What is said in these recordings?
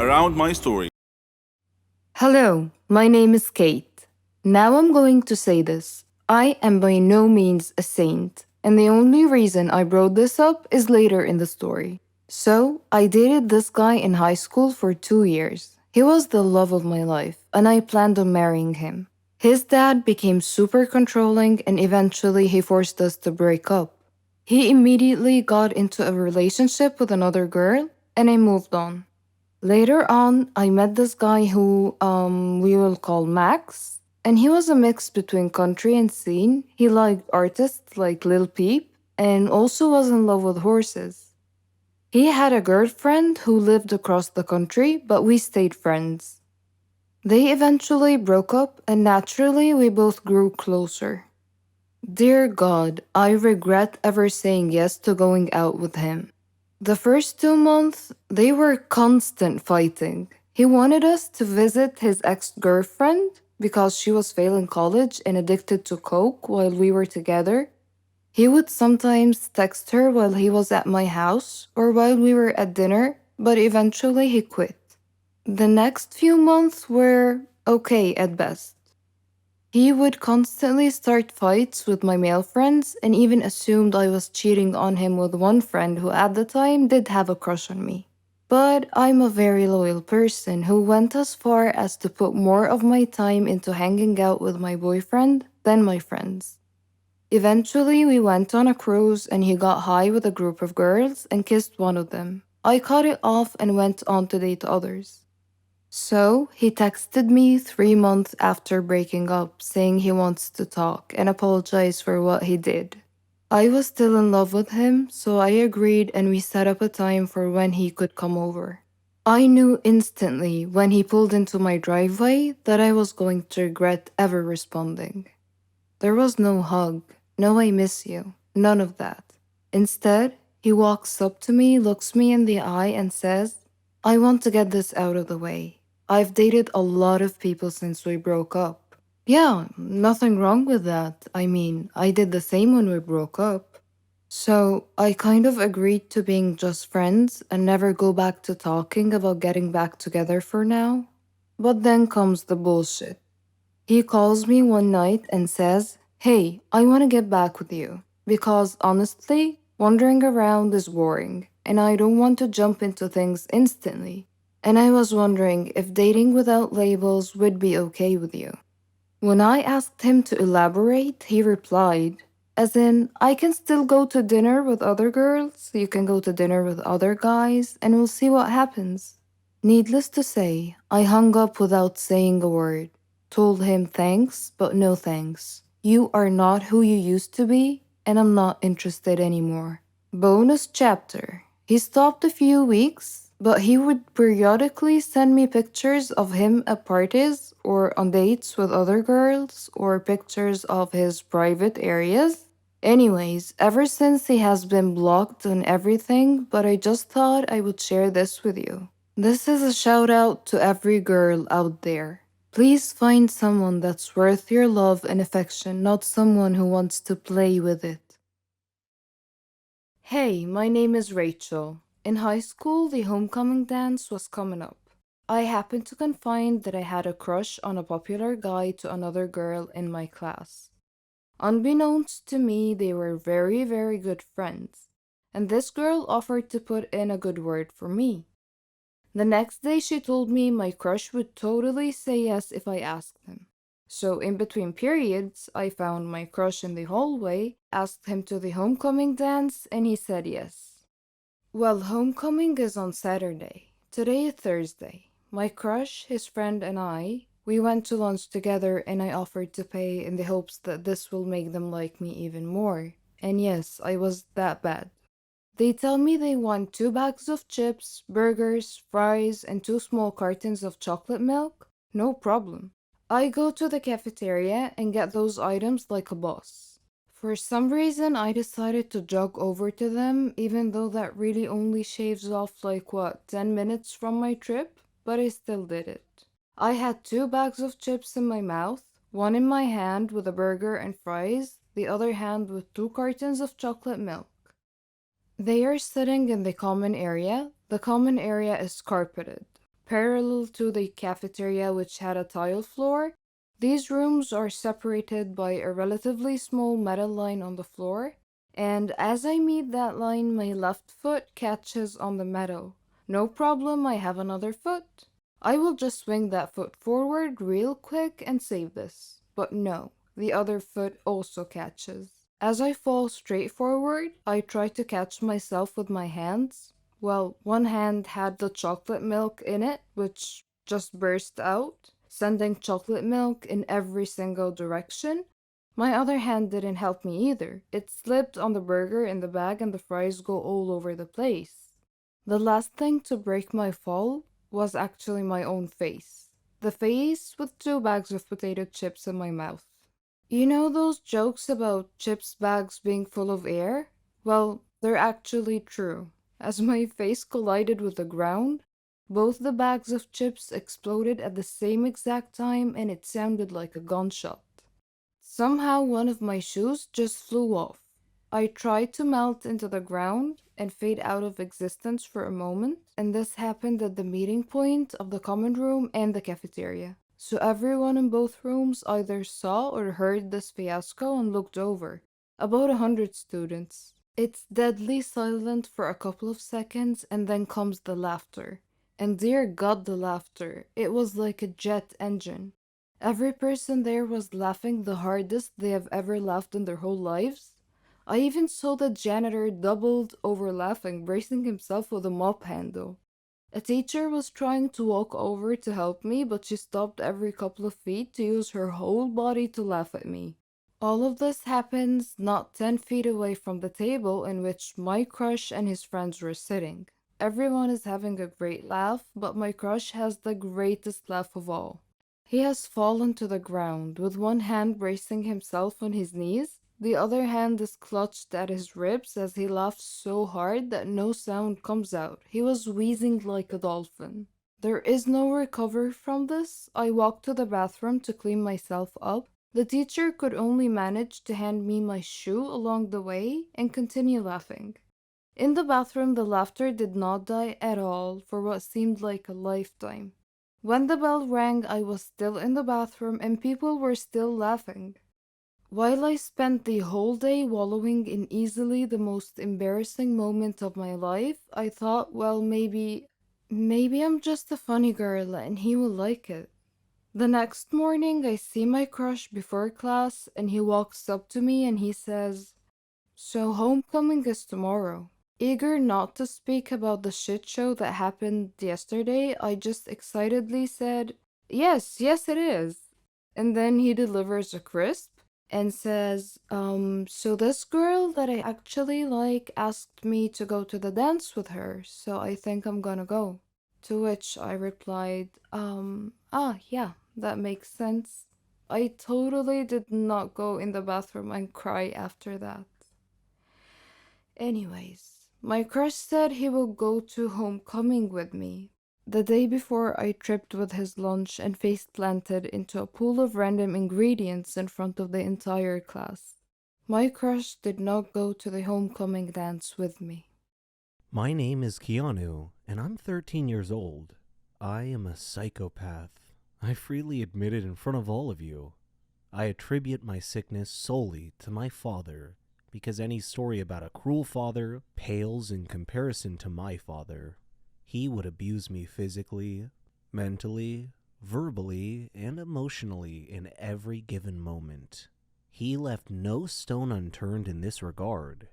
around my story. Hello, my name is Kate. Now I'm going to say this. I am by no means a saint, and the only reason I brought this up is later in the story. So, I dated this guy in high school for 2 years. He was the love of my life, and I planned on marrying him. His dad became super controlling, and eventually he forced us to break up. He immediately got into a relationship with another girl, and I moved on. Later on, I met this guy who we will call Max, and he was a mix between country and scene. He liked artists like Lil Peep and also was in love with horses. He had a girlfriend who lived across the country, but we stayed friends. They eventually broke up, and naturally, we both grew closer. Dear God, I regret ever saying yes to going out with him. The first 2 months, they were constant fighting. He wanted us to visit his ex girlfriend because she was failing college and addicted to coke while we were together. He would sometimes text her while he was at my house or while we were at dinner, but eventually he quit. The next few months were okay at best. He would constantly start fights with my male friends and even assumed I was cheating on him with one friend who at the time did have a crush on me. But I'm a very loyal person who went as far as to put more of my time into hanging out with my boyfriend than my friends. Eventually, we went on a cruise and he got high with a group of girls and kissed one of them. I cut it off and went on to date others. So, he texted me 3 months after breaking up, saying he wants to talk and apologize for what he did. I was still in love with him, so I agreed and we set up a time for when he could come over. I knew instantly when he pulled into my driveway that I was going to regret ever responding. There was no hug, no I miss you, none of that. Instead, he walks up to me, looks me in the eye, and says, I want to get this out of the way. I've dated a lot of people since we broke up. Yeah, nothing wrong with that. I mean, I did the same when we broke up. So I kind of agreed to being just friends and never go back to talking about getting back together for now. But then comes the bullshit. He calls me one night and says, Hey, I want to get back with you. Because honestly, wandering around is boring, and I don't want to jump into things instantly. And I was wondering if dating without labels would be okay with you. When I asked him to elaborate, he replied, as in, I can still go to dinner with other girls, you can go to dinner with other guys, and we'll see what happens. Needless to say, I hung up without saying a word. Told him thanks, but no thanks. You are not who you used to be, and I'm not interested anymore. Bonus chapter. He stopped a few weeks, but he would periodically send me pictures of him at parties or on dates with other girls or pictures of his private areas. Anyways, ever since he has been blocked on everything, but I just thought I would share this with you. This is a shout out to every girl out there. Please find someone that's worth your love and affection, not someone who wants to play with it. Hey, my name is Rachel. In high school, the homecoming dance was coming up. I happened to confide that I had a crush on a popular guy to another girl in my class. Unbeknownst to me, they were very, very good friends, and this girl offered to put in a good word for me. The next day, she told me my crush would totally say yes if I asked him. So, in between periods, I found my crush in the hallway, asked him to the homecoming dance, and he said yes. Well, homecoming is on Saturday. Today is Thursday. My crush, his friend, and we went to lunch together and I offered to pay in the hopes that this will make them like me even more. And yes, I was that bad. They tell me they want 2 bags of chips, burgers, fries, and 2 small cartons of chocolate milk. No problem. I go to the cafeteria and get those items like a boss. For some reason, I decided to jog over to them, even though that really only shaves off 10 minutes from my trip, but I still did it. I had 2 bags of chips in my mouth, one in my hand with a burger and fries, the other hand with 2 cartons of chocolate milk. They are sitting in the common area. The common area is carpeted. parallel to the cafeteria, which had a tile floor. These rooms are separated by a relatively small metal line on the floor, and as I meet that line, my left foot catches on the metal. No problem, I have another foot. I will just swing that foot forward real quick and save this. But no, the other foot also catches. As I fall straight forward, I try to catch myself with my hands. Well, one hand had the chocolate milk in it, which just burst out, sending chocolate milk in every single direction. My other hand didn't help me either. It slipped on the burger in the bag and the fries go all over the place. The last thing to break my fall was actually my own face. The face with two bags of potato chips in my mouth. You know those jokes about chips bags being full of air? Well, they're actually true. As my face collided with the ground, both the bags of chips exploded at the same exact time and it sounded like a gunshot. Somehow one of my shoes just flew off. I tried to melt into the ground and fade out of existence for a moment, and this happened at the meeting point of the common room and the cafeteria. So everyone in both rooms either saw or heard this fiasco and looked over. About 100 students. It's deadly silent for a couple of seconds and then comes the laughter. And dear God, the laughter. It was like a jet engine. Every person there was laughing the hardest they have ever laughed in their whole lives. I even saw the janitor doubled over laughing, bracing himself with a mop handle. A teacher was trying to walk over to help me, but she stopped every couple of feet to use her whole body to laugh at me. All of this happens not 10 feet away from the table in which my crush and his friends were sitting. Everyone is having a great laugh, but my crush has the greatest laugh of all. He has fallen to the ground, with one hand bracing himself on his knees. The other hand is clutched at his ribs as he laughs so hard that no sound comes out. He was wheezing like a dolphin. There is no recovery from this. I walked to the bathroom to clean myself up. The teacher could only manage to hand me my shoe along the way and continue laughing. In the bathroom, the laughter did not die at all for what seemed like a lifetime. When the bell rang, I was still in the bathroom and people were still laughing. While I spent the whole day wallowing in easily the most embarrassing moment of my life, I thought, well, maybe I'm just a funny girl and he will like it. The next morning, I see my crush before class and he walks up to me and he says, "So homecoming is tomorrow." Eager not to speak about the shit show that happened yesterday, I just excitedly said, "Yes, yes it is." And then he delivers a crisp and says, so this girl that I actually like asked me to go to the dance with her, so I think I'm gonna go." To which I replied, yeah, that makes sense. I totally did not go in the bathroom and cry after that. Anyways, my crush said he will go to homecoming with me. The day before, I tripped with his lunch and face planted into a pool of random ingredients in front of the entire class. My crush did not go to the homecoming dance with me. My name is Keanu, and I'm 13 years old. I am a psychopath. I freely admit it in front of all of you. I attribute my sickness solely to my father, because any story about a cruel father pales in comparison to my father. He would abuse me physically, mentally, verbally, and emotionally in every given moment. He left no stone unturned in this regard.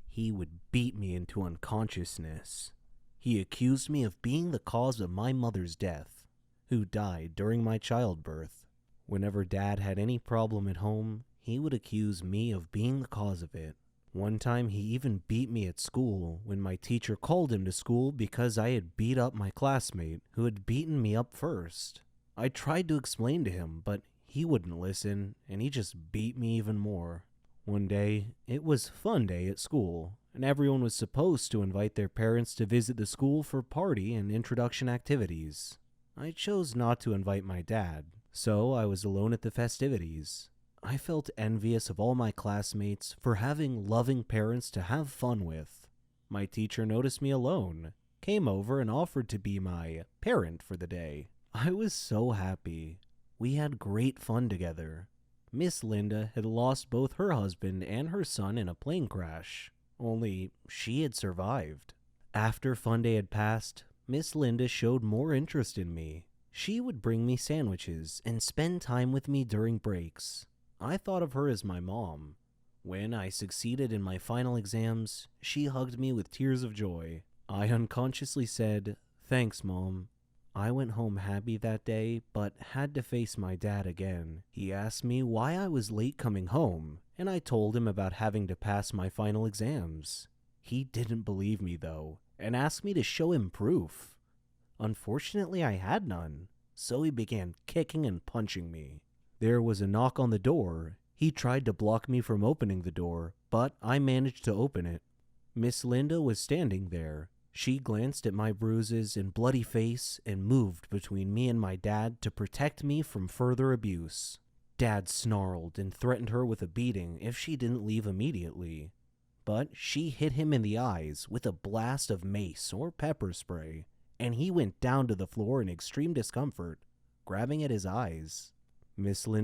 He would beat me into unconsciousness. He accused me of being the cause of my mother's death, who died during my childbirth. Whenever Dad had any problem at home, he would accuse me of being the cause of it. One time he even beat me at school when my teacher called him to school because I had beat up my classmate who had beaten me up first. I tried to explain to him, but he wouldn't listen, and he just beat me even more. One day, it was fun day at school, and everyone was supposed to invite their parents to visit the school for party and introduction activities. I chose not to invite my dad, so I was alone at the festivities. I felt envious of all my classmates for having loving parents to have fun with. My teacher noticed me alone. came over and offered to be my parent for the day. I was so happy. We had great fun together. Miss Linda had lost both her husband and her son in a plane crash, only she had survived. After fun day had passed, Miss Linda showed more interest in me. She would bring me sandwiches and spend time with me during breaks. I thought of her as my mom. When I succeeded in my final exams, she hugged me with tears of joy. I unconsciously said, "Thanks, Mom." I went home happy that day, but had to face my dad again. He asked me why I was late coming home, and I told him about having to pass my final exams. He didn't believe me, though, and asked me to show him proof. Unfortunately, I had none, so he began kicking and punching me. There was a knock on the door. He tried to block me from opening the door, but I managed to open it. Miss Linda was standing there. She glanced at my bruises and bloody face and moved between me and my dad to protect me from further abuse. Dad snarled and threatened her with a beating if she didn't leave immediately. But she hit him in the eyes with a blast of mace or pepper spray, and he went down to the floor in extreme discomfort, grabbing at his eyes. Miss Linda